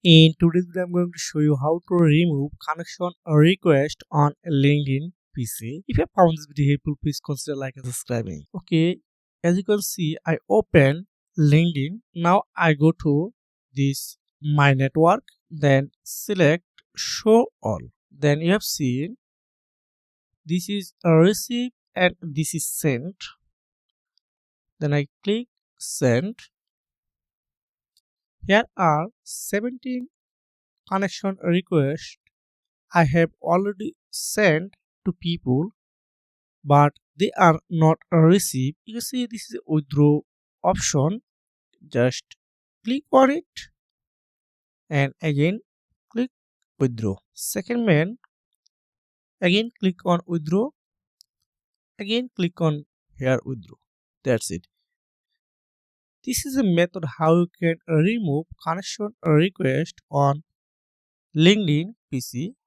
In today's video, I'm going to show you how to remove connection request on a LinkedIn PC. If you found this video helpful, please consider like and subscribing. Okay, as you can see, I open LinkedIn. Now I go to this My Network, then select Show All. Then you have seen this is a receive and this is sent. Then I click Send. Here are 17 connection requests I have already sent to people, but they are not received. You can see this is a withdraw option. Just click on it and again click withdraw. Second main, again click on withdraw. Again click on here withdraw. That's it. This is a method how you can remove connection request on LinkedIn PC.